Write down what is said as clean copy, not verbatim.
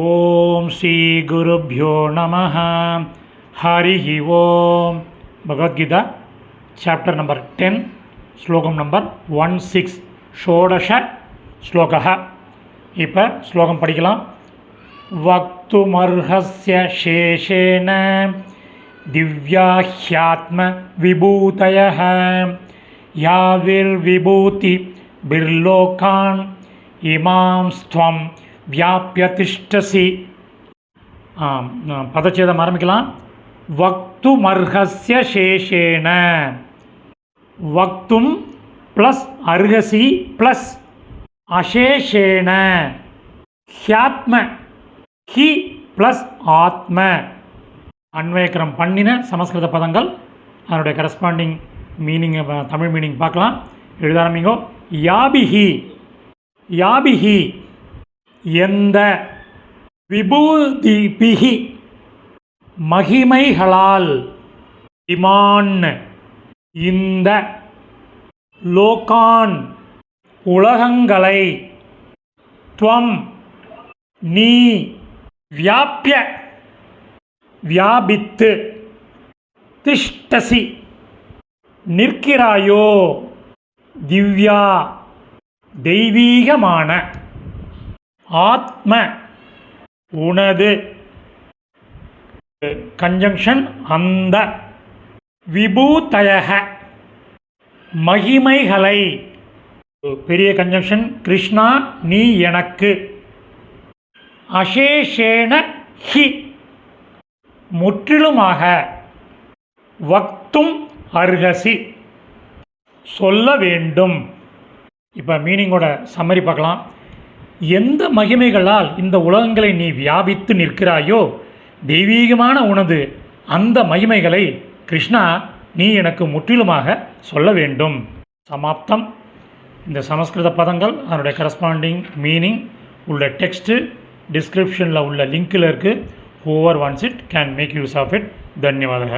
ஓம் ஸ்ரீ குருப்யோ நமः. ஹரிஹி ஓம். Bhagavad Gita chapter number 10 ஸ்லோகம் நம்பர் 16 ஷோடஷ ஸ்லோகः. இப்போ ஸ்லோகம் படிக்கலாம். வக்துமர்ஹஸ்ய சேஷேன திவ்யாஹ்யாத்ம விபூதயः யாவிர்விபூதி பிர்லோகான் இமாம் ஸ்த்வம் வியாபிய திஷ்டசி. பதச்சேதம் ஆரம்பிக்கலாம். வக்துமர்ஹஸ்ய சேஷேன. வக்தும் ப்ளஸ் அர்ஹசி ப்ளஸ் அசேஷேன. ஹ்யாத்ம ஹி ப்ளஸ் ஆத்ம. அன்வயக்கரம் பண்ணின சமஸ்கிருத பதங்கள், அதனுடைய கரஸ்பாண்டிங் மீனிங், தமிழ் மீனிங் பார்க்கலாம். எழுத ஆரம்பிங்கோ. யாபிஹி யாபிஹி எந்த, விபூதிபிஹி மகிமைகளால், இமான் இந்த, லோகான் உலகங்களை, துவம் நீ, வியாபிய வியாபித்து, திஷ்டசி நிற்கிறாயோ, திவ்யா தெய்வீகமான, ஆத்ம உனது, கன்ஜங்ஷன் அந்த, விபூதயக மகிமைகளை, பெரிய கன்ஜங்ஷன் கிருஷ்ணா நீ எனக்கு, அசேஷேன ஹி முற்றிலுமாக, வக்தும் அர்ஹசி சொல்ல வேண்டும். இப்போ மீனிங்கோட சம்மரி பார்க்கலாம். எந்த மகிமைகளால் இந்த உலகங்களை நீ வியாபித்து நிற்கிறாயோ, தெய்வீகமான உனது அந்த மகிமைகளை கிருஷ்ணா நீ எனக்கு முற்றிலுமாக சொல்ல வேண்டும். சமாப்தம். இந்த சமஸ்கிருத பதங்கள், அதனுடைய கரஸ்பாண்டிங் மீனிங் உள்ள டெக்ஸ்ட்டு டிஸ்கிரிப்ஷனில் உள்ள லிங்கில் இருக்குது. Whoever wants it can make use of it. தன்யவாதக.